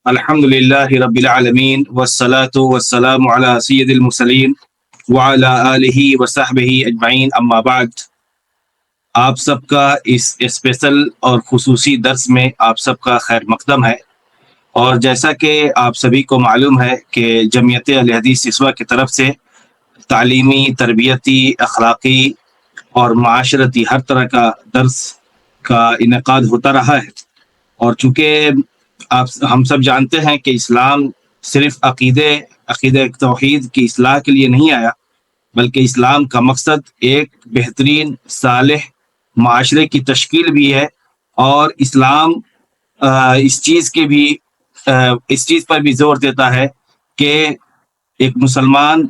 الحمد للہ رب العالمین والصلاة والسلام علی سید المرسلین وعلی آلہ وصحبہ اجمعین، اما بعد۔ آپ سب کا اس اسپیشل اور خصوصی درس میں آپ سب کا خیر مقدم ہے۔ اور جیسا کہ آپ سبھی کو معلوم ہے کہ جمعیت اہل حدیث اسوا کی طرف سے تعلیمی، تربیتی، اخلاقی اور معاشرتی ہر طرح کا درس کا انعقاد ہوتا رہا ہے۔ اور چونکہ ہم سب جانتے ہیں کہ اسلام صرف عقیدہ توحید کی اصلاح کے لیے نہیں آیا، بلکہ اسلام کا مقصد ایک بہترین صالح معاشرے کی تشکیل بھی ہے۔ اور اسلام اس چیز پر بھی زور دیتا ہے کہ ایک مسلمان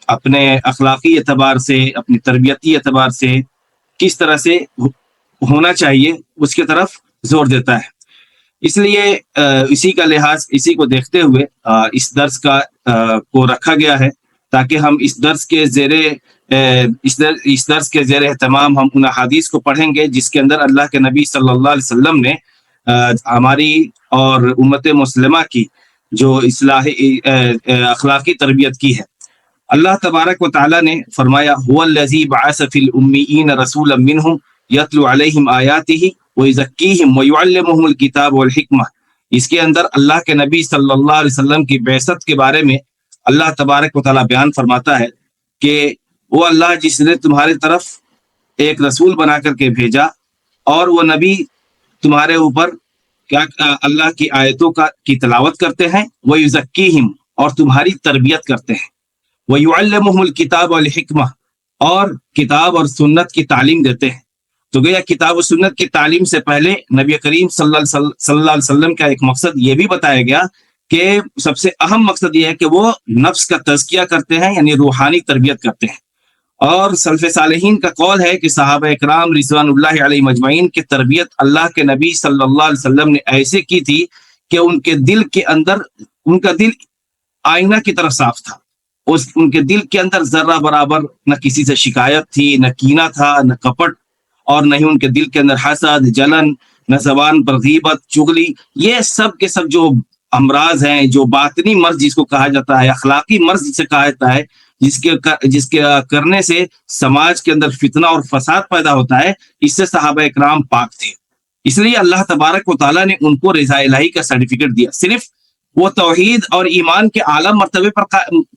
اپنے اخلاقی اعتبار سے، اپنی تربیتی اعتبار سے کس طرح سے ہونا چاہیے اس کی طرف زور دیتا ہے۔ اس لیے اسی کو دیکھتے ہوئے اس درس کو رکھا گیا ہے، تاکہ ہم اس درس کے زیر اہتمام ہم ان احادیث کو پڑھیں گے جس کے اندر اللہ کے نبی صلی اللہ علیہ وسلم نے ہماری اور امت مسلمہ کی جو اخلاقی تربیت کی ہے۔ اللہ تبارک و تعالی نے فرمایا هو الذی بعث فی الامیین رسولا منہم یتلو علیہم آیاتہ ویزکیہم ویعلمہم الکتاب والحکمہ۔ اس کے اندر اللہ کے نبی صلی اللہ علیہ وسلم کی بعثت کے بارے میں اللہ تبارک و تعالی بیان فرماتا ہے کہ وہ اللہ جس نے تمہاری طرف ایک رسول بنا کر کے بھیجا، اور وہ نبی تمہارے اوپر کیا اللہ کی آیتوں کی تلاوت کرتے ہیں، ویزکیہم، اور تمہاری تربیت کرتے ہیں، ویعلمہم الکتاب والحکمہ، اور کتاب اور سنت کی تعلیم دیتے ہیں۔ تو گویا کتاب و سنت کی تعلیم سے پہلے نبی کریم صلی اللہ علیہ وسلم کا ایک مقصد یہ بھی بتایا گیا کہ سب سے اہم مقصد یہ ہے کہ وہ نفس کا تزکیہ کرتے ہیں، یعنی روحانی تربیت کرتے ہیں۔ اور سلف صالحین کا قول ہے کہ صحابہ اکرام رضوان اللہ علیہ مجمعین کی تربیت اللہ کے نبی صلی اللہ علیہ وسلم نے ایسے کی تھی کہ ان کے دل کے اندر، ان کا دل آئینہ کی طرف صاف تھا، ان کے دل کے اندر ذرہ برابر نہ کسی سے شکایت تھی، نہ کینہ تھا، نہ کپٹ، اور نہ ہی ان کے دل کے اندر حسد، جلن، نہ زبان پر غیبت، چغلی، یہ سب کے سب جو امراض ہیں، جو باطنی مرض جس کو کہا جاتا ہے، اخلاقی مرض جسے کہا جاتا ہے، جس کے کرنے سے سماج کے اندر فتنہ اور فساد پیدا ہوتا ہے، اس سے صحابہ اکرام پاک تھے۔ اس لیے اللہ تبارک و تعالیٰ نے ان کو رضا الہی کا سرٹیفکیٹ دیا۔ صرف وہ توحید اور ایمان کے اعلیٰ مرتبے پر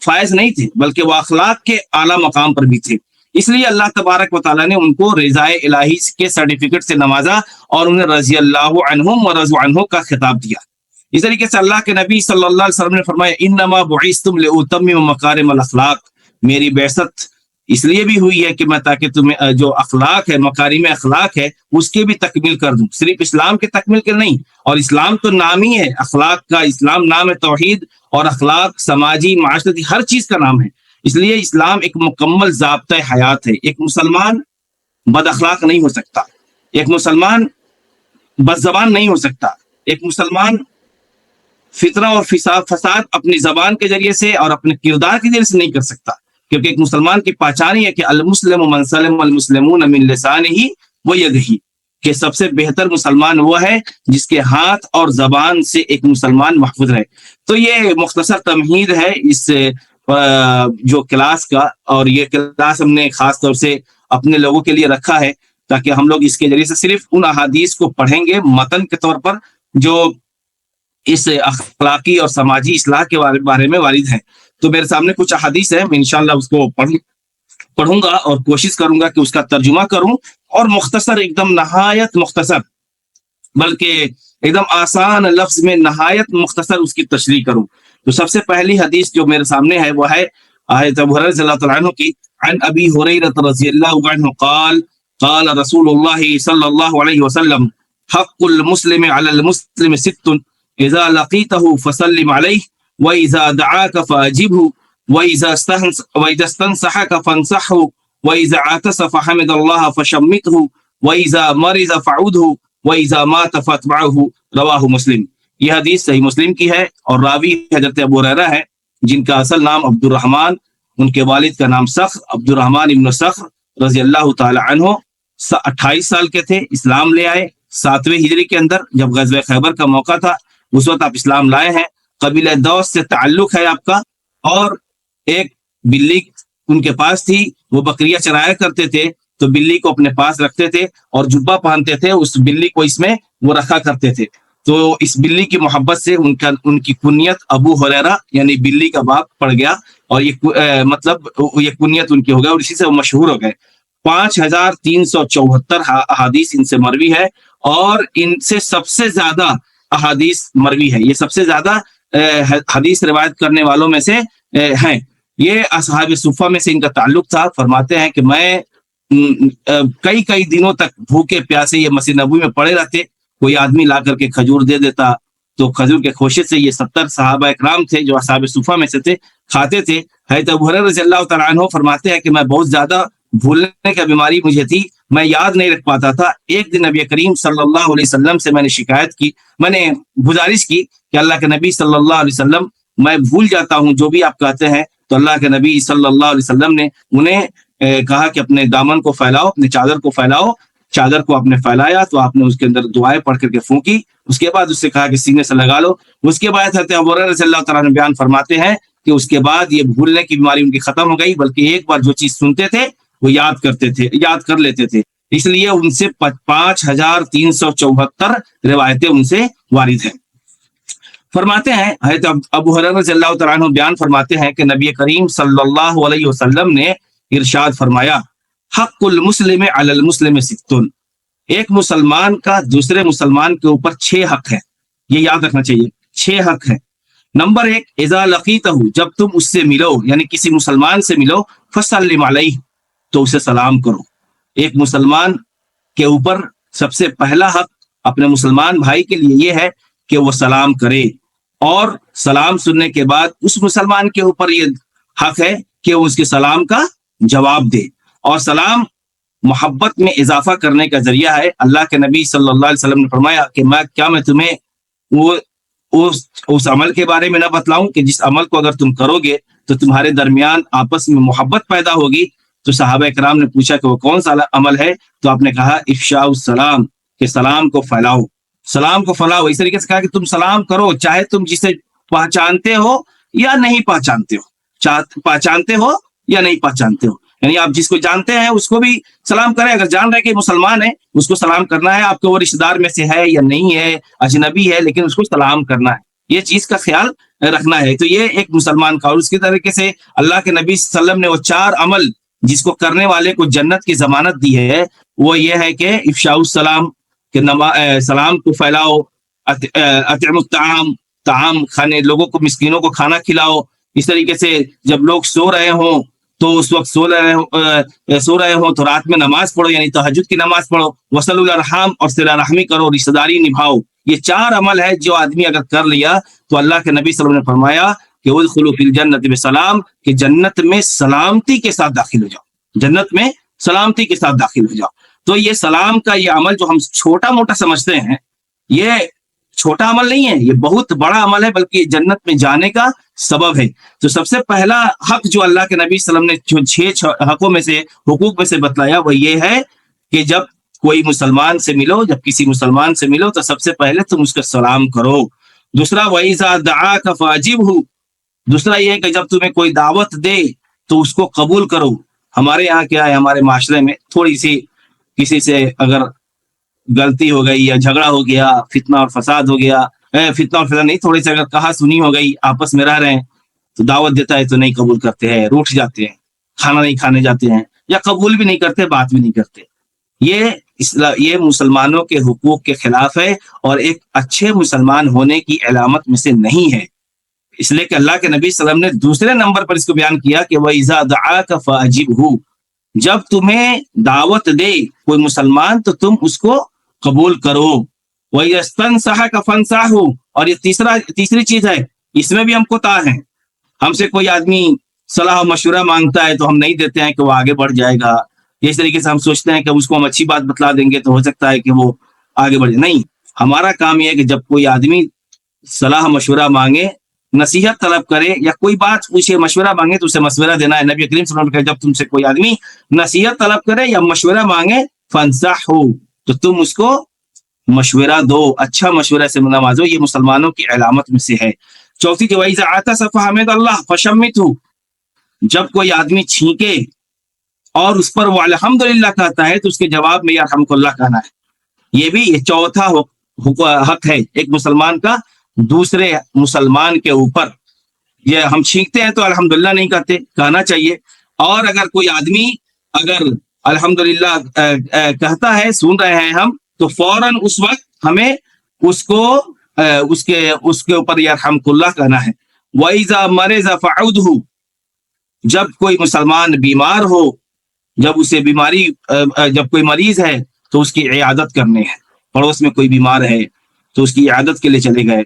فائز نہیں تھے، بلکہ وہ اخلاق کے اعلیٰ مقام پر بھی تھے۔ اس لیے اللہ تبارک و تعالیٰ نے ان کو رضا الہی کے سرٹیفکیٹ سے نوازا اور انہیں رضی اللہ عنہم ورضوا عنہ کا خطاب دیا۔ اس طریقے سے اللہ کے نبی صلی اللہ علیہ وسلم نے فرمایا انما بعثتم لاتمم مکارم الاخلاق، میری بعثت اس لیے بھی ہوئی ہے کہ میں تاکہ تمہیں جو اخلاق ہے، مکارم اخلاق ہے، اس کی بھی تکمیل کر دوں، صرف اسلام کے تکمیل کے نہیں۔ اور اسلام تو نام ہی ہے اخلاق کا، اسلام نام ہے توحید، اور اخلاق سماجی، معاشرتی، ہر چیز کا نام ہے۔ اس لیے اسلام ایک مکمل ضابطۂ حیات ہے۔ ایک مسلمان بد اخلاق نہیں ہو سکتا، ایک مسلمان بد زبان نہیں ہو سکتا، ایک مسلمان فتنہ اور فساد اپنی زبان کے ذریعے سے اور اپنے کردار کے ذریعے سے نہیں کر سکتا، کیونکہ ایک مسلمان کی پہچان ہی ہے کہ المسلم من سلم المسلمون من لسانہ ویدہ، کہ سب سے بہتر مسلمان وہ ہے جس کے ہاتھ اور زبان سے ایک مسلمان محفوظ رہے۔ تو یہ مختصر تمہید ہے اس جو کلاس کا، اور یہ کلاس ہم نے خاص طور سے اپنے لوگوں کے لیے رکھا ہے تاکہ ہم لوگ اس کے ذریعے سے صرف ان احادیث کو پڑھیں گے متن کے طور پر جو اس اخلاقی اور سماجی اصلاح کے بارے میں وارد ہیں۔ تو میرے سامنے کچھ احادیث ہیں، میں انشاءاللہ اس کو پڑھوں گا اور کوشش کروں گا کہ اس کا ترجمہ کروں، اور مختصر، ایک دم نہایت مختصر، بلکہ ایک دم آسان لفظ میں نہایت مختصر اس کی تشریح کروں۔ تو سب سے پہلی حدیث جو میرے سامنے ہے وہ ہے حضرت ابو ہریرہ رضی اللہ تعالیٰ عنہ کی، عن ابی ہریرہ رضی اللہ عنہ قال قال رسول اللہ صلی اللہ علیہ وسلم حق المسلم علی المسلم ست اذا لقیتہ فسلم علیہ واذا دعاک فاجبہ واذا استنصحک فانصحہ واذا عطس فحمد اللہ فشمتہ واذا مرض فعودہ واذا مات فاتبعہ، رواہ مسلم۔ یہ حدیث صحیح مسلم کی ہے، اور راوی حضرت ابو ہریرہ ہے جن کا اصل نام عبد الرحمن، ان کے والد کا نام صخر، عبد الرحمن ابن صخر رضی اللہ تعالی عنہ 28 سال کے تھے، اسلام لے آئے 7ویں ہجری کے اندر جب غزوہ خیبر کا موقع تھا۔ اس وقت آپ اسلام لائے ہیں، قبیلہ دوس سے تعلق ہے آپ کا، اور ایک بلی ان کے پاس تھی، وہ بکریاں چرایا کرتے تھے، تو بلی کو اپنے پاس رکھتے تھے اور جبہ پہنتے تھے، اس بلی کو اس میں وہ رکھا کرتے تھے. تو اس بلی کی محبت سے ان کی کنیت ابو ہریرہ یعنی بلی کا باپ پڑ گیا، اور یہ مطلب یہ کنیت ان کی ہو گیا، اور اسی سے وہ مشہور ہو گئے. 5374 احادیث ان سے مروی ہے، اور ان سے سب سے زیادہ احادیث مروی ہے. یہ سب سے زیادہ حدیث روایت کرنے والوں میں سے ہیں. یہ اصحاب صفہ میں سے ان کا تعلق تھا. فرماتے ہیں کہ میں کئی دنوں تک بھوکے پیاسے یہ مسجد نبوی میں پڑے رہتے، کوئی آدمی لا کر کے کھجور دے دیتا، تو کھجور کے خوشے سے یہ 70 صحابہ اکرام تھے جو اصحاب صفہ میں سے تھے، کھاتے تھے. حضرت ابو ہریرہ رضی اللہ تعالیٰ عنہ فرماتے ہیں کہ میں بہت زیادہ بھولنے کا بیماری مجھے تھی، میں یاد نہیں رکھ پاتا تھا. ایک دن نبی کریم صلی اللہ علیہ وسلم سے میں نے شکایت کی، میں نے گزارش کی کہ اللہ کے نبی صلی اللہ علیہ وسلم میں بھول جاتا ہوں جو بھی آپ کہتے ہیں. تو اللہ کے نبی صلی اللہ علیہ وسلم نے انہیں کہا کہ اپنے دامن کو پھیلاؤ، اپنے چادر کو پھیلاؤ. چادر کو آپ نے پھیلایا تو آپ نے اس کے اندر دعائیں پڑھ کر کے پھونکی، اس کے بعد اس سے کہا کہ سینے سے لگا لو. اس کے بعد حضرت ابو ہریرہ رضی اللہ تعالیٰ عنہ بیان فرماتے ہیں کہ اس کے بعد یہ بھولنے کی بیماری ان کی ختم ہو گئی، بلکہ ایک بار جو چیز سنتے تھے وہ یاد کر لیتے تھے. اس لیے ان سے 5374 روایتیں ان سے وارد ہیں. فرماتے ہیں حضرت ابو ہریرہ رضی اللہ تعالیٰ عنہ بیان فرماتے ہیں کہ نبی کریم صلی اللہ علیہ وسلم نے ارشاد فرمایا، حق المسلم علی المسلم ستن، ایک مسلمان کا دوسرے مسلمان کے اوپر 6 حق ہیں. یہ یاد رکھنا چاہیے، 6 حق ہیں. نمبر 1، اذا لقیتہ، جب تم اس سے ملو یعنی کسی مسلمان سے ملو، فسلم علیہ، تو اسے سلام کرو. ایک مسلمان کے اوپر سب سے پہلا حق اپنے مسلمان بھائی کے لیے یہ ہے کہ وہ سلام کرے، اور سلام سننے کے بعد اس مسلمان کے اوپر یہ حق ہے کہ وہ اس کے سلام کا جواب دے. اور سلام محبت میں اضافہ کرنے کا ذریعہ ہے. اللہ کے نبی صلی اللہ علیہ وسلم نے فرمایا کہ میں تمہیں اس عمل کے بارے میں نہ بتلاؤں کہ جس عمل کو اگر تم کرو گے تو تمہارے درمیان آپس میں محبت پیدا ہوگی. تو صحابہ کرام نے پوچھا کہ وہ کون سا عمل ہے؟ تو آپ نے کہا افشاء السلام، کہ سلام کو پھیلاؤ، سلام کو پھیلاؤ. اس طریقے سے کہا کہ تم سلام کرو، چاہے تم جسے پہچانتے ہو یا نہیں پہچانتے ہو یا نہیں پہچانتے ہو. یعنی آپ جس کو جانتے ہیں اس کو بھی سلام کریں، اگر جان رہے کہ مسلمان ہے اس کو سلام کرنا ہے، آپ کے وہ رشتہ دار میں سے ہے یا نہیں ہے، اجنبی ہے، لیکن اس کو سلام کرنا ہے. یہ چیز کا خیال رکھنا ہے. تو یہ ایک مسلمان کا. اور اس کے طریقے سے اللہ کے نبی صلی اللہ علیہ وسلم نے وہ 4 عمل جس کو کرنے والے کو جنت کی ضمانت دی ہے، وہ یہ ہے کہ افشاء السلام، کہ سلام کو پھیلاؤ، اطعم الطعام، طعام کھانے، لوگوں کو مسکینوں کو کھانا کھلاؤ. اس طریقے سے جب لوگ سو رہے ہوں تو اس وقت سو رہے ہوں تو رات میں نماز پڑھو، یعنی تہجد کی نماز پڑھو. وصل الارحام، اور صلہ رحمی کرو، رشتہ داری نبھاؤ. یہ 4 عمل ہے جو آدمی اگر کر لیا تو اللہ کے نبی صلی اللہ علیہ وسلم نے فرمایا کہ ادخلوا فی الجنۃ بسلام، کہ جنت میں سلامتی کے ساتھ داخل ہو جاؤ، جنت میں سلامتی کے ساتھ داخل ہو جاؤ. تو یہ سلام کا یہ عمل جو ہم چھوٹا موٹا سمجھتے ہیں، یہ چھوٹا عمل نہیں ہے، یہ بہت بڑا عمل ہے، بلکہ جنت میں جانے کا سبب ہے. تو سب سے پہلا حق جو اللہ کے نبی صلی اللہ علیہ وسلم نے 6 حقوں میں سے، حقوق میں سے بتلایا، وہ یہ ہے کہ جب کوئی مسلمان سے ملو، جب کسی مسلمان سے ملو تو سب سے پہلے تم اس کا سلام کرو. دوسرا وَإِذَا دَعَاكَ فَأَجِبْهُ، دوسرا یہ ہے کہ جب تمہیں کوئی دعوت دے تو اس کو قبول کرو. ہمارے یہاں کیا ہے، ہمارے معاشرے میں تھوڑی سی کسی سے اگر غلطی ہو گئی یا جھگڑا ہو گیا، فتنہ اور فساد ہو گیا، فتنہ اور فساد نہیں، تھوڑی سی اگر کہا سنی ہو گئی، آپس میں رہ رہے ہیں، تو دعوت دیتا ہے تو نہیں قبول کرتے ہیں، روٹھ جاتے ہیں، کھانا نہیں کھانے جاتے ہیں، یا قبول بھی نہیں کرتے، بات بھی نہیں کرتے. یہ مسلمانوں کے حقوق کے خلاف ہے اور ایک اچھے مسلمان ہونے کی علامت میں سے نہیں ہے. اس لیے کہ اللہ کے نبی صلی اللہ علیہ وسلم نے دوسرے نمبر پر اس کو بیان کیا کہ وَإِذَا دَعَاكَ فَأَجِبْهُ، جب تمہیں دعوت دے کوئی مسلمان تو تم اس کو قبول کرو. وَإِذَا اسْتَنصَحَكَ فَانصَحْهُ، اور یہ تیسری چیز ہے، اس میں بھی ہم کو تا ہے. ہم سے کوئی آدمی صلاح و مشورہ مانگتا ہے تو ہم نہیں دیتے ہیں کہ وہ آگے بڑھ جائے گا. اس طریقے سے ہم سوچتے ہیں کہ اس کو ہم اچھی بات بتلا دیں گے تو ہو سکتا ہے کہ وہ آگے بڑھ جائے. نہیں، ہمارا کام یہ ہے کہ جب کوئی آدمی صلاح مشورہ مانگے، نصیحت طلب کرے، یا کوئی بات پوچھے، مشورہ مانگے، تو اسے مشورہ دینا ہے. نبی کریم صلی اللہ علیہ وسلم نے کہا جب تم سے کوئی آدمی نصیحت طلب کرے یا مشورہ مانگے، فانصحوا، تو تم اس کو مشورہ دو، اچھا مشورہ سے نوازو، یہ مسلمانوں کی علامت میں سے ہے۔ چوتھی جو وَإِذَا عَطَسَ فَحَمِدَ اللَّهَ فَشَمِّتْهُ، جب کوئی آدمی چھینکے اور اس پر وہ الحمدللہ کہتا ہے تو اس کے جواب میں یرحمک اللہ کہنا ہے۔ یہ بھی چوتھا حق ہے ایک مسلمان کا دوسرے مسلمان کے اوپر۔ یہ ہم چھینکتے ہیں تو الحمدللہ نہیں کہتے، کہنا چاہیے۔ اور اگر کوئی آدمی اگر الحمدللہ کہتا ہے، سن رہے ہیں ہم، تو فوراً اس وقت ہمیں اس کو اس کے اوپر یرحمک اللہ کہنا ہے۔ وَإِذَا مَرِضَ فَعُودْهُ، جب کوئی مسلمان بیمار ہو، جب اسے بیماری جب کوئی مریض ہے تو اس کی عیادت کرنے ہے۔ پڑوس میں کوئی بیمار ہے تو اس کی عیادت کے لیے چلے گئے،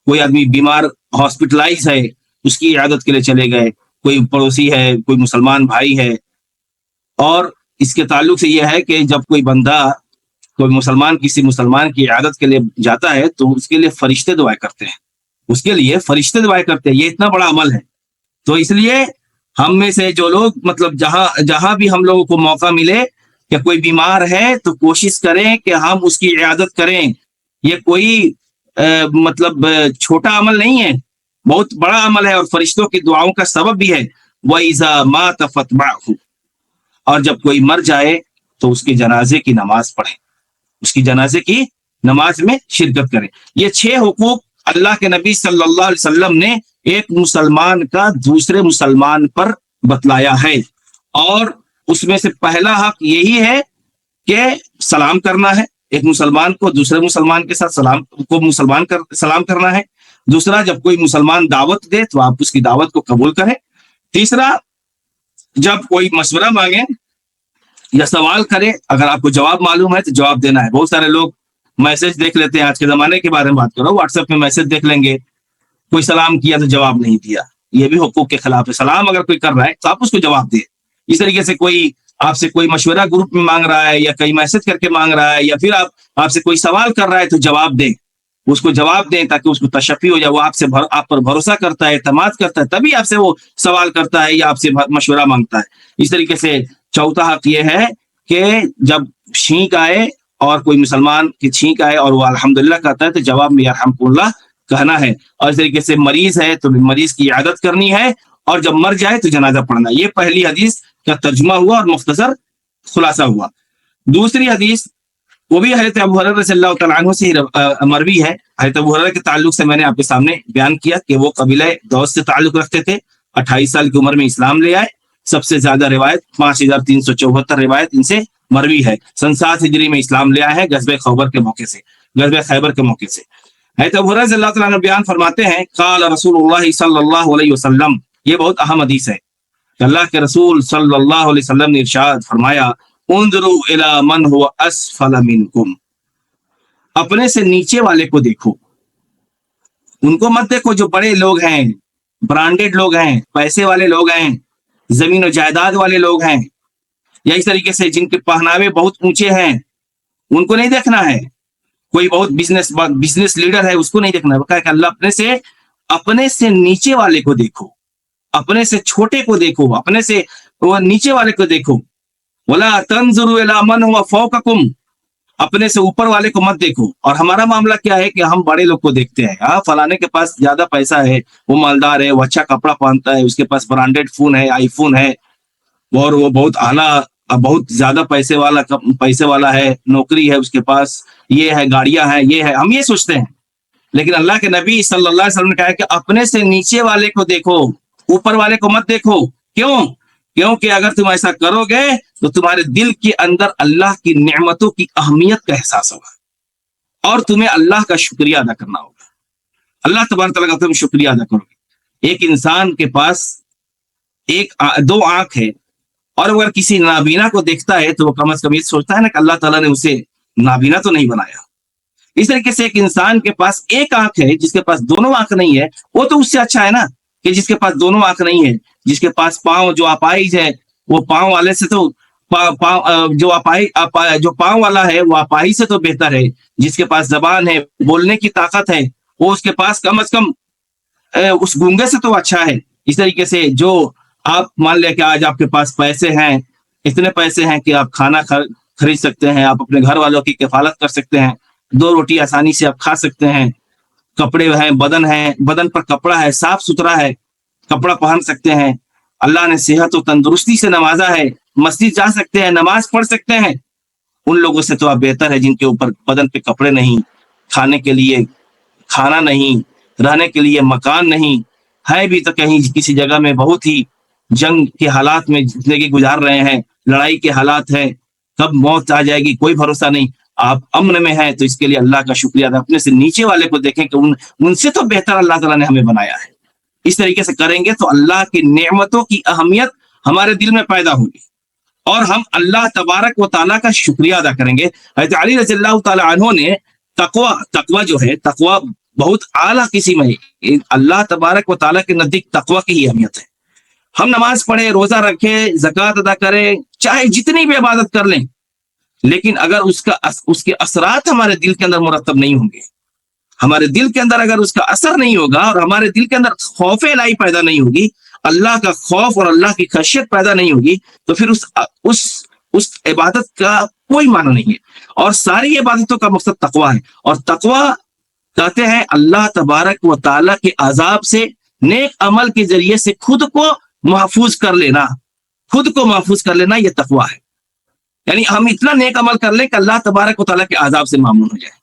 کوئی آدمی بیمار ہاسپٹلائز ہے اس کی عیادت کے لیے چلے گئے، کوئی پڑوسی ہے، کوئی مسلمان بھائی ہے۔ اور اس کے تعلق سے یہ ہے کہ جب کوئی بندہ کوئی مسلمان کسی مسلمان کی عیادت کے لیے جاتا ہے تو اس کے لیے فرشتے دعائیں کرتے ہیں، اس کے لیے فرشتے دعائیں کرتے ہیں۔ یہ اتنا بڑا عمل ہے۔ تو اس لیے ہم میں سے جو لوگ مطلب جہاں بھی ہم لوگوں کو موقع ملے کہ کوئی بیمار ہے تو کوشش کریں کہ ہم اس کی عیادت کریں۔ یہ کوئی مطلب چھوٹا عمل نہیں ہے، بہت بڑا عمل ہے اور فرشتوں کی دعاؤں کا سبب بھی ہے۔ وَإِذَا مَاتَ فَاتْبَعْهُ، اور جب کوئی مر جائے تو اس کے جنازے کی نماز پڑھیں، اس کی جنازے کی نماز میں شرکت کریں۔ یہ 6 حقوق اللہ کے نبی صلی اللہ علیہ وسلم نے ایک مسلمان کا دوسرے مسلمان پر بتلایا ہے۔ اور اس میں سے پہلا حق یہی ہے کہ سلام کرنا ہے، ایک مسلمان کو دوسرے مسلمان کے ساتھ سلام کرنا ہے۔ دوسرا، جب کوئی مسلمان دعوت دے تو آپ اس کی دعوت کو قبول کریں۔ تیسرا، جب کوئی مشورہ مانگے یا سوال کرے، اگر آپ کو جواب معلوم ہے تو جواب دینا ہے۔ بہت سارے لوگ میسج دیکھ لیتے ہیں، آج کے زمانے کے بارے میں بات کرو، واٹس ایپ میں میسج دیکھ لیں گے، کوئی سلام کیا تو جواب نہیں دیا، یہ بھی حقوق کے خلاف ہے۔ سلام اگر کوئی کر رہا ہے تو آپ اس کو جواب دیں۔ اس طریقے سے کوئی آپ سے کوئی مشورہ گروپ میں مانگ رہا ہے یا کئی میسج کر کے مانگ رہا ہے، یا پھر آپ سے کوئی سوال کر رہا ہے تو جواب دیں، اس کو جواب دیں تاکہ اس کو تشفی ہو جائے۔ وہ آپ پر بھروسہ کرتا ہے، اعتماد کرتا ہے، تبھی آپ سے وہ سوال کرتا ہے یا آپ سے مشورہ مانگتا ہے۔ اس طریقے سے چوتھا حق یہ ہے کہ جب چھینک آئے اور کوئی مسلمان کی چھینک آئے اور وہ الحمدللہ کہتا ہے تو جواب میں یرحمک اللہ کہنا ہے۔ اور اس طریقے سے مریض ہے تو مریض کی عیادت کرنی ہے، اور جب مر جائے تو جنازہ پڑھنا۔ یہ پہلی حدیث کا ترجمہ ہوا اور مختصر خلاصہ ہوا۔ دوسری حدیث وہ بھی حضرت ابو ہریرہ رضی اللہ تعالیٰ عنہ سے مروی ہے۔ حضرت ابو ہریرہ کے تعلق سے میں نے آپ کے سامنے بیان کیا کہ وہ قبیلہ دوس سے تعلق رکھتے تھے، 28 سال کی عمر میں اسلام لے آئے۔ سب سے زیادہ روایت 5374 روایت ان سے مروی ہے۔ سن 7 ہجری میں اسلام لے آئے ہیں غزوہ خیبر کے موقع سے۔ حضرت ابو ہریرہ رضی اللہ تعالیٰ عنہ بیان فرماتے ہیں، قال رسول اللہ صلی اللہ علیہ وسلم، یہ بہت اہم حدیث ہے کہ اللہ کے رسول صلی اللہ علیہ وسلم نے ارشاد فرمایا، انظروا الی من هو اسفل منکم، اپنے سے نیچے والے کو دیکھو، ان کو مت دیکھو جو بڑے لوگ ہیں، برانڈڈ لوگ ہیں، پیسے والے لوگ ہیں، زمین و جائیداد والے لوگ ہیں، یا اس طریقے سے جن کے پہناوے بہت اونچے ہیں، ان کو نہیں دیکھنا ہے۔ کوئی بہت بزنس لیڈر ہے، اس کو نہیں دیکھنا ہے۔ وہ کہا کہ اللہ اپنے سے نیچے والے کو دیکھو، اپنے سے چھوٹے کو دیکھو، اپنے سے وہ نیچے والے کو دیکھو۔ ولا تنظروا الی من هو فوقکم، اپنے سے اوپر والے کو مت دیکھو۔ اور ہمارا معاملہ کیا ہے کہ ہم بڑے لوگ کو دیکھتے ہیں، فلانے کے پاس زیادہ پیسہ ہے، وہ مالدار ہے، وہ اچھا کپڑا پہنتا ہے، اس کے پاس برانڈڈ فون ہے، آئی فون ہے، اور وہ بہت اعلیٰ بہت زیادہ پیسے والا ہے، نوکری ہے اس کے پاس، یہ ہے، گاڑیاں ہیں، یہ ہے، ہم یہ سوچتے ہیں۔ لیکن اللہ کے نبی صلی اللہ علیہ وسلم نے کہا کہ اپنے سے نیچے والے کو دیکھو، اوپر والے کو مت دیکھو۔ کیونکہ اگر تم ایسا کرو گے تو تمہارے دل کے اندر اللہ کی نعمتوں کی اہمیت کا احساس ہوگا اور تمہیں اللہ کا شکریہ ادا کرنا ہوگا۔ اللہ تبارک تعالیٰ کا تم شکریہ ادا کرو گے۔ ایک انسان کے پاس 2 آنکھ ہے، اور اگر کسی نابینا کو دیکھتا ہے تو وہ کم از کم یہ سوچتا ہے نا کہ اللہ تعالیٰ نے اسے نابینا تو نہیں بنایا۔ اس طریقے سے ایک انسان کے پاس 1 آنکھ ہے، جس کے پاس دونوں آنکھ نہیں ہے، وہ تو اس سے اچھا ہے نا کہ جس کے پاس دونوں آنکھ نہیں ہے، جس کے پاس پاؤں جو اپاہج ہے، وہ پاؤں والے سے تو جو پاؤں والا ہے وہ اپاہج سے تو بہتر ہے۔ جس کے پاس زبان ہے، بولنے کی طاقت ہے، وہ اس کے پاس کم از کم اس گونگے سے تو اچھا ہے۔ اس طریقے سے جو آپ مان لیں کہ آج آپ کے پاس پیسے ہیں، اتنے پیسے ہیں کہ آپ کھانا خرید سکتے ہیں، آپ اپنے گھر والوں کی کفالت کر سکتے ہیں، 2 روٹی آسانی سے آپ کھا سکتے ہیں، کپڑے ہیں، بدن پر کپڑا ہے، صاف ستھرا ہے، کپڑا پہن سکتے ہیں، اللہ نے صحت و تندرستی سے نوازا ہے، مسجد جا سکتے ہیں، نماز پڑھ سکتے ہیں، ان لوگوں سے تو آپ بہتر ہے جن کے اوپر بدن پہ کپڑے نہیں، کھانے کے لیے کھانا نہیں، رہنے کے لیے مکان نہیں ہے، بھی تو کہیں کسی جگہ میں بہت ہی جنگ کے حالات میں زندگی گزار رہے ہیں، لڑائی کے حالات ہیں، کب موت آ جائے گی کوئی بھروسہ نہیں، آپ امن میں ہیں تو اس کے لیے اللہ کا شکریہ ادا، اپنے سے نیچے والے کو دیکھیں کہ ان سے تو بہتر اللہ تعالیٰ نے ہمیں بنایا ہے۔ اس طریقے سے کریں گے تو اللہ کی نعمتوں کی اہمیت ہمارے دل میں پیدا ہوگی اور ہم اللہ تبارک و تعالیٰ کا شکریہ ادا کریں گے۔ حضرت علی رضی اللہ تعالیٰ عنہ نے تقوی جو ہے، تقوی بہت اعلیٰ قسم ہے، اللہ تبارک و تعالیٰ کے نزدیک تقوی کی ہی اہمیت ہے۔ ہم نماز پڑھیں، روزہ رکھیں، زکوٰۃ ادا کریں، چاہے جتنی بھی عبادت کر لیں، لیکن اگر اس کے اثرات ہمارے دل کے اندر مرتب نہیں ہوں گے، ہمارے دل کے اندر اگر اس کا اثر نہیں ہوگا اور ہمارے دل کے اندر خوف الہی پیدا نہیں ہوگی، اللہ کا خوف اور اللہ کی خشیت پیدا نہیں ہوگی، تو پھر اس عبادت کا کوئی معنی نہیں ہے۔ اور ساری عبادتوں کا مقصد تقوی ہے، اور تقوی کہتے ہیں اللہ تبارک و تعالیٰ کے عذاب سے نیک عمل کے ذریعے سے خود کو محفوظ کر لینا، خود کو محفوظ کر لینا، یہ تقوی ہے۔ یعنی ہم اتنا نیک عمل کر لیں کہ اللہ تبارک و تعالیٰ کے عذاب سے معمون ہو جائے،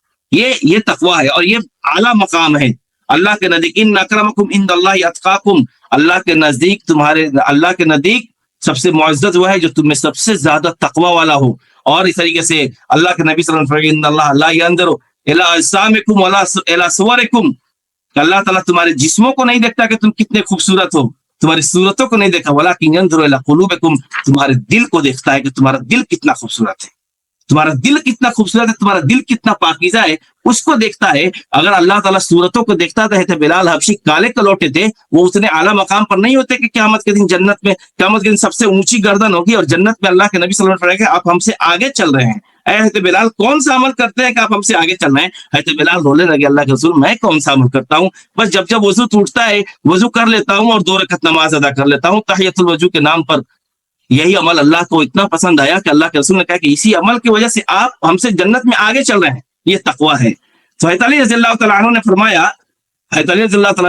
یہ تقوی ہے، اور یہ اعلیٰ مقام ہے اللہ کے نزدیک۔ ان اکرمکم عند اللہ اتقاکم، اللہ کے نزدیک سب سے معزز وہ ہے جو تم میں سب سے زیادہ تقوی والا ہو۔ اور اس طریقے سے اللہ کے نبی صلی اللہ علیہ وسلم ان اللہ لا ينظر الى اجسامکم ولا الى صورکم، کہ اللہ تعالیٰ تمہارے جسموں کو نہیں دیکھتا کہ تم کتنے خوبصورت ہو، تمہاری صورتوں کو نہیں دیکھا، ولکن ينظر الى قلوبکم، تمہارے دل کو دیکھتا ہے کہ تمہارا دل کتنا خوبصورت ہے، تمہارا دل کتنا خوبصورت ہے، تمہارا دل کتنا پاکیزہ ہے، اس کو دیکھتا ہے۔ اگر اللہ تعالیٰ صورتوں کو دیکھتا تھا، بلال حبشی کالے کلوٹے تھے، وہ اتنے اعلیٰ مقام پر نہیں ہوتے کہ قیامت کے دن جنت میں، قیامت کے دن سب سے اونچی گردن ہوگی اور جنت میں اللہ کے نبی صلی اللہ علیہ وسلم کہ آپ ہم سے آگے چل رہے ہیں۔ اے حضرت بلال کون سا عمل کرتے ہیں کہ آپ ہم سے آگے چل رہے ہیں؟ حضرت بلال رونے لگے، اللہ کے رسول میں کون سا عمل کرتا ہوں، بس جب وضو ٹوٹتا ہے وضو کر لیتا ہوں اور 2 رکعت نماز ادا کر لیتا ہوں تحیۃ الوضو کے نام پر۔ یہی عمل اللہ کو اتنا پسند آیا کہ اللہ کے رسول نے کہا کہ اسی عمل کی وجہ سے آپ ہم سے جنت میں آگے چل رہے ہیں، یہ تقوی ہے۔ تو حضرت علی رضی اللہ تعالیٰ عنہ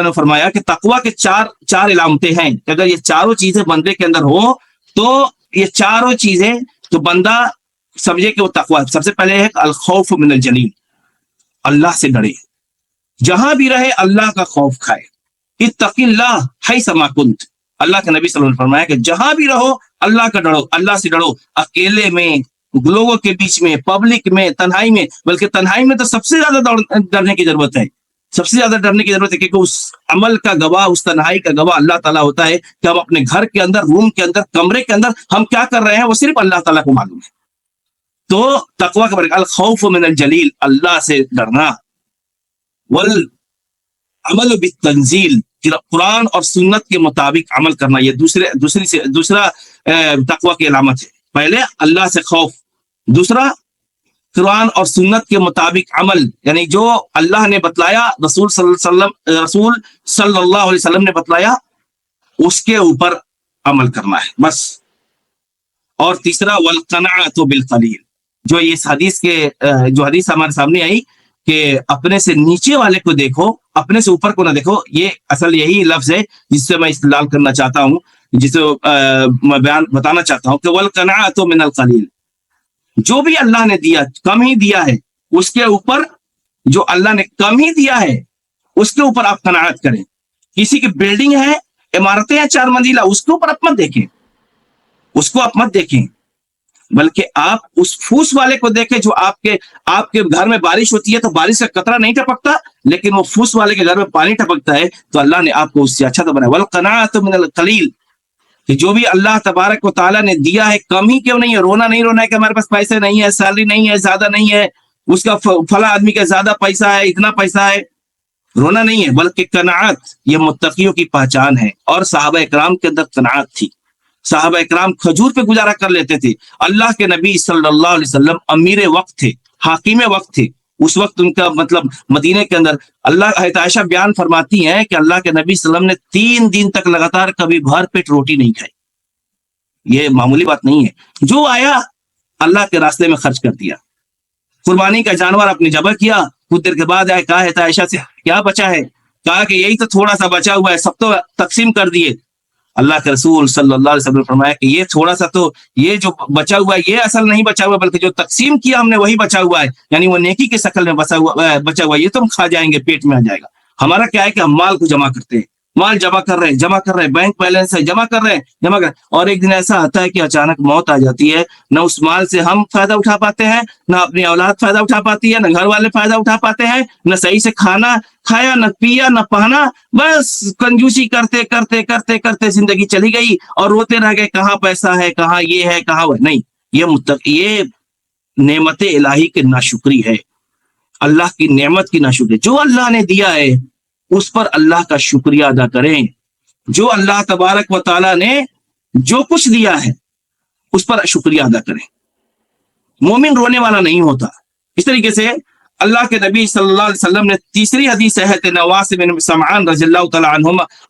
نے فرمایا کہ تقوی کے چار علامتیں ہیں کہ اگر یہ چاروں چیزیں بندے کے اندر ہو تو یہ چاروں چیزیں تو بندہ سمجھے کہ وہ تقوی۔ سب سے پہلے ہے الخوف من الجلیل، اللہ سے ڈرے، جہاں بھی رہے اللہ کا خوف کھائے۔ اتق اللہ حیث ما کنت، اللہ کے نبی صلی اللہ علیہ وسلم نے فرمایا کہ جہاں بھی رہو اللہ کا ڈرو، اللہ سے ڈرو، اکیلے میں، لوگوں کے بیچ میں، پبلک میں، تنہائی میں، بلکہ تنہائی میں تو سب سے زیادہ ڈرنے کی ضرورت ہے، سب سے زیادہ ڈرنے کی ضرورت ہے، کیونکہ اس عمل کا گواہ، اس تنہائی کا گواہ اللہ تعالیٰ ہوتا ہے کہ ہم اپنے گھر کے اندر، روم کے اندر، کمرے کے اندر ہم کیا کر رہے ہیں وہ صرف اللہ تعالیٰ کو معلوم ہے۔ تو تقوی کا برکت الخوف من الجلیل، اللہ سے ڈرنا، والعمل بالتنزیل، قرآن اور سنت کے مطابق عمل کرنا، یہ دوسرا تقوی کی علامت ہے۔ پہلے اللہ سے خوف، دوسرا قرآن اور سنت کے مطابق عمل، یعنی جو اللہ نے بتلایا، رسول صلی اللہ علیہ وسلم نے بتلایا، اس کے اوپر عمل کرنا ہے بس۔ اور تیسرا والقناعۃ بالقلیل، جو اس حدیث جو حدیث ہمارے سامنے آئی کہ اپنے سے نیچے والے کو دیکھو، اپنے سے اوپر کو نہ دیکھو، یہ اصل یہی لفظ ہے جس سے میں استدلال کرنا چاہتا ہوں، جسے میں بتانا چاہتا ہوں کہ والقناعۃ من القلیل، جو بھی اللہ نے دیا کم ہی دیا ہے، اس کے اوپر جو اللہ نے کم ہی دیا ہے اس کے اوپر آپ قناعت کریں۔ کسی کی بلڈنگ ہے، عمارتیں ہیں 4 منزلہ، اس کے اوپر آپ مت دیکھیں، اس کو آپ مت دیکھیں، بلکہ آپ اس پھوس والے کو دیکھیں جو آپ کے گھر میں بارش ہوتی ہے تو بارش کا قطرہ نہیں ٹپکتا، لیکن وہ پھوس والے کے گھر میں پانی ٹپکتا ہے، تو اللہ نے آپ کو اس سے اچھا تو بنایا۔ والقناعۃ من القلیل، کہ جو بھی اللہ تبارک و تعالیٰ نے دیا ہے کم ہی کیوں نہیں ہے، رونا ہے کہ ہمارے پاس پیسے نہیں ہے، سیلری نہیں ہے، زیادہ نہیں ہے، اس کا فلاں آدمی کا زیادہ پیسہ ہے، اتنا پیسہ ہے، رونا نہیں ہے، بلکہ قناعت یہ متقیوں کی پہچان ہے۔ اور صحابہ اکرام کے اندر قناعت تھی، صحابہ اکرام کھجور پہ گزارا کر لیتے تھے۔ اللہ کے نبی صلی اللہ علیہ وسلم امیر وقت تھے، حاکم وقت تھے، اس وقت ان کا مطلب مدینے کے اندر حضرت عائشہ بیان فرماتی ہیں کہ اللہ کے نبی صلی اللہ علیہ وسلم نے 3 دن تک لگاتار کبھی بھر پیٹ روٹی نہیں کھائی۔ یہ معمولی بات نہیں ہے، جو آیا اللہ کے راستے میں خرچ کر دیا، قربانی کا جانور آپ نے ذبح کیا، کچھ دیر کے بعد آئے کہا ہے عائشہ سے کیا بچا ہے، کہا کہ یہی تو تھوڑا سا بچا ہوا ہے، سب تو تقسیم کر دیے۔ اللہ کے رسول صلی اللہ علیہ وسلم نے فرمایا کہ یہ تھوڑا سا تو، یہ جو بچا ہوا ہے یہ اصل نہیں بچا ہوا، بلکہ جو تقسیم کیا ہم نے وہی بچا ہوا ہے، یعنی وہ نیکی کے شکل میں بچا ہوا ہے، یہ تو ہم کھا جائیں گے، پیٹ میں آ جائے گا۔ ہمارا کیا ہے کہ ہم مال کو جمع کرتے ہیں، مال جمع کر رہے ہیں، بینک بیلنس ہے جمع کر رہے ہیں، اور ایک دن ایسا آتا ہے کہ اچانک موت آ جاتی ہے، نہ اس مال سے ہم فائدہ اٹھا پاتے ہیں، نہ اپنی اولاد فائدہ اٹھا پاتی ہے، نہ گھر والے فائدہ اٹھا پاتے ہیں، نہ صحیح سے کھانا کھایا، نہ پیا، نہ پہنا، بس کنجوسی کرتے کرتے کرتے کرتے زندگی چلی گئی اور روتے رہ گئے کہاں پیسہ ہے، کہاں یہ ہے، کہاں وہ نہیں۔ یہ نعمت الہی کی ناشکری ہے، اللہ کی نعمت کی ناشکری۔ جو اللہ نے دیا ہے اس پر اللہ کا شکریہ ادا کریں، جو اللہ تبارک و تعالیٰ نے جو کچھ دیا ہے اس پر شکریہ ادا کریں۔ مومن رونے والا نہیں ہوتا۔ اس طریقے سے اللہ کے نبی صلی اللہ علیہ وسلم نے تیسری حدیث ہے نواس بن سمعان رضی اللہ تعالیٰ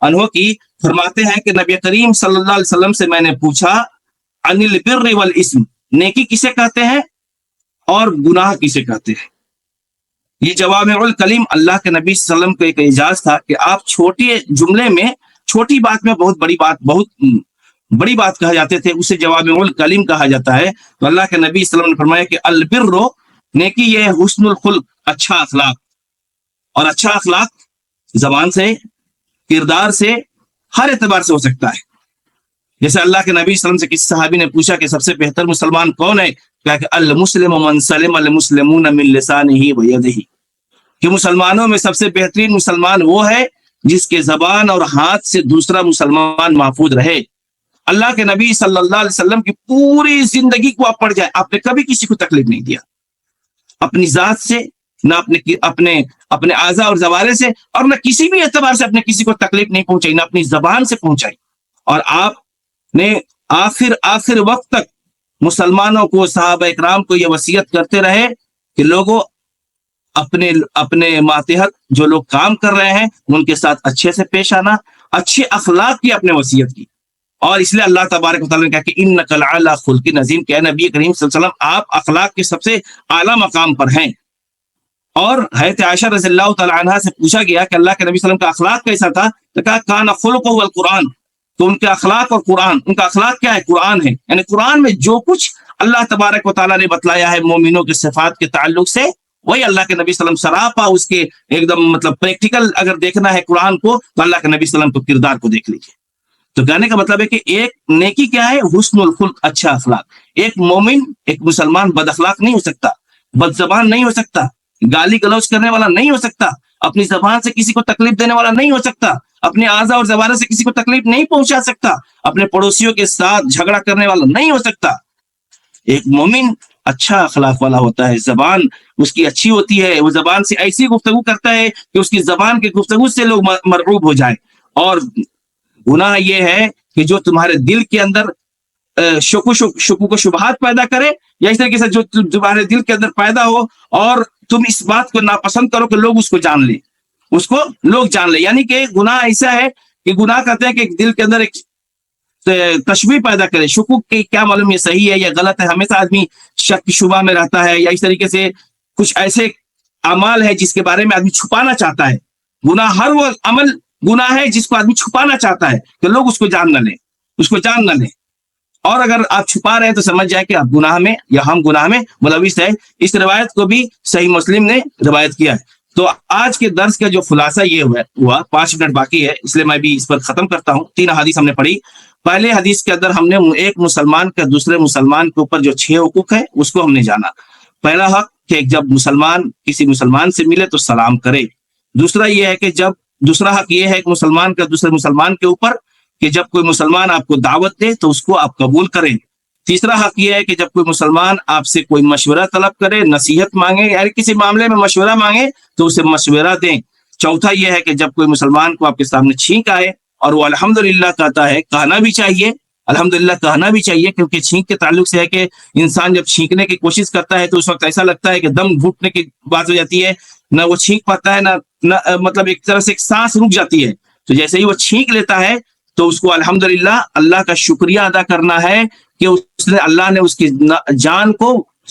عنہ کی، فرماتے ہیں کہ نبی کریم صلی اللہ علیہ وسلم سے میں نے پوچھا عن البر والاسم، نیکی کسے کہتے ہیں اور گناہ کسے کہتے ہیں؟ یہ جوامع الکلم اللہ کے نبی صلی اللہ علیہ وسلم کو ایک اعجاز تھا کہ آپ چھوٹے جملے میں، چھوٹی بات میں بہت بڑی بات کہا جاتے تھے، اسے جوامع الکلم کہا جاتا ہے۔ تو اللہ کے نبی صلی اللہ علیہ وسلم نے فرمایا کہ البر، نیکی یہ ہے حسن الخلق، اچھا اخلاق، اور اچھا اخلاق زبان سے، کردار سے، ہر اعتبار سے ہو سکتا ہے۔ جیسے اللہ کے نبی صلی اللہ علیہ وسلم سے کسی صحابی نے پوچھا کہ سب سے بہتر مسلمان کون ہے، کہا کہ المسلم من سلم المسلمون من لسانہ ویدہ، کہ مسلمانوں میں سب سے بہترین مسلمان وہ ہے جس کے زبان اور ہاتھ سے دوسرا مسلمان محفوظ رہے۔ اللہ کے نبی صلی اللہ علیہ وسلم کی پوری زندگی کو آپ پڑھ جائیں، آپ نے کبھی کسی کو تکلیف نہیں دیا، اپنی ذات سے، نہ اپنے اعضاء اور جوارح سے، اور نہ کسی بھی اعتبار سے اپنے کسی کو تکلیف نہیں پہنچائی، نہ اپنی زبان سے پہنچائی۔ اور آپ نے آخر وقت تک مسلمانوں کو، صحابہ اکرام کو یہ وصیت کرتے رہے کہ لوگوں اپنے ماتحت جو لوگ کام کر رہے ہیں ان کے ساتھ اچھے سے پیش آنا، اچھے اخلاق کی اپنے وصیت کی۔ اور اس لیے اللہ تبارک و تعالیٰ نے کہا کہ انک لعلی خلق عظیم، کہ نبی کریم صلی اللہ علیہ وسلم آپ اخلاق کے سب سے اعلیٰ مقام پر ہیں۔ اور حضرت عائشہ رضی اللہ تعالیٰ عنہا سے پوچھا گیا کہ اللہ کے نبی صلی اللہ علیہ وسلم کا اخلاق کیسا تھا، تو کہا کان خلقہ القرآن، تو ان کے اخلاق اور قرآن، ان کا اخلاق کیا ہے؟ قرآن ہے، یعنی قرآن میں جو کچھ اللہ تبارک و تعالیٰ نے بتلایا ہے مومنوں کے صفات کے تعلق سے، وہی اللہ کے نبی صلی اللہ علیہ وسلم سراپا اس کے ایک دم مطلب پریکٹیکل اگر دیکھنا ہے قرآن کو تو اللہ کے نبی صلی اللہ علیہ وسلم کو کردار کو دیکھ لیجیے۔ تو کہنے کا مطلب ہے کہ ایک نیکی کیا ہے؟ حسن الخلق، اچھا اخلاق۔ ایک مومن، ایک مسلمان بد اخلاق نہیں ہو سکتا، بد زبان نہیں ہو سکتا، گالی گلوچ کرنے والا نہیں ہو سکتا، اپنی زبان سے کسی کو تکلیف دینے والا نہیں ہو سکتا، اپنے اعضاء اور جوارح سے کسی کو تکلیف نہیں پہنچا سکتا، اپنے پڑوسیوں کے ساتھ جھگڑا کرنے والا نہیں ہو سکتا۔ ایک مومن اچھا اخلاق والا ہوتا ہے، زبان اس کی اچھی ہوتی ہے، وہ زبان سے ایسی گفتگو کرتا ہے کہ اس کی زبان کی گفتگو سے لوگ مرعوب ہو جائیں۔ اور گناہ یہ ہے کہ جو تمہارے دل کے اندر شکوک و شبہات پیدا کرے، یا اس طریقے سے جو تمہارے دل کے اندر پیدا ہو اور تم اس بات کو ناپسند کرو کہ لوگ اس کو جان لیں، یعنی کہ گناہ ایسا ہے کہ گناہ کہتے ہیں کہ دل کے اندر ایک تشبیہ پیدا کرے، شکوک کہ کیا معلوم یہ صحیح ہے یا غلط ہے، ہمیشہ آدمی شک شبہ میں رہتا ہے، یا اس طریقے سے کچھ ایسے اعمال ہے جس کے بارے میں آدمی چھپانا چاہتا ہے۔ گناہ، ہر وہ عمل گناہ ہے جس کو آدمی چھپانا چاہتا ہے کہ لوگ اس کو جان نہ لیں، اور اگر آپ چھپا رہے ہیں تو سمجھ جائے کہ آپ گناہ میں یا ہم گناہ میں ملوث ہیں۔ اس روایت کو بھی صحیح مسلم نے روایت کیا ہے۔ تو آج کے درس کا جو خلاصہ یہ ہوا، 5 منٹ باقی ہے اس لیے میں بھی اس پر ختم کرتا ہوں۔ 3 حدیث ہم نے پڑھی۔ پہلے حدیث کے اندر ہم نے ایک مسلمان کا دوسرے مسلمان کے اوپر جو 6 حقوق ہے اس کو ہم نے جانا۔ پہلا حق کہ جب مسلمان کسی مسلمان سے ملے تو سلام کرے۔ دوسرا حق یہ ہے کہ مسلمان کا دوسرے مسلمان کے اوپر کہ جب کوئی مسلمان آپ کو دعوت دے تو اس کو آپ قبول کریں۔ تیسرا حق یہ ہے کہ جب کوئی مسلمان آپ سے کوئی مشورہ طلب کرے، نصیحت مانگے، یعنی کسی معاملے میں مشورہ مانگے تو اسے مشورہ دیں۔ چوتھا یہ ہے کہ جب کوئی مسلمان کو آپ کے سامنے چھینک آئے اور وہ الحمدللہ کہتا ہے، کہنا بھی چاہیے، الحمدللہ کہنا بھی چاہیے، کیونکہ چھینک کے تعلق سے ہے کہ انسان جب چھینکنے کی کوشش کرتا ہے تو اس وقت ایسا لگتا ہے کہ دم گھٹنے کی بات ہو جاتی ہے، نہ وہ چھینک پاتا ہے، نہ مطلب ایک طرح سے ایک سانس رک جاتی ہے۔ تو جیسے ہی وہ چھینک لیتا ہے تو اس کو الحمدللہ اللہ کا شکریہ ادا کرنا ہے کہ اللہ نے اس کی جان کو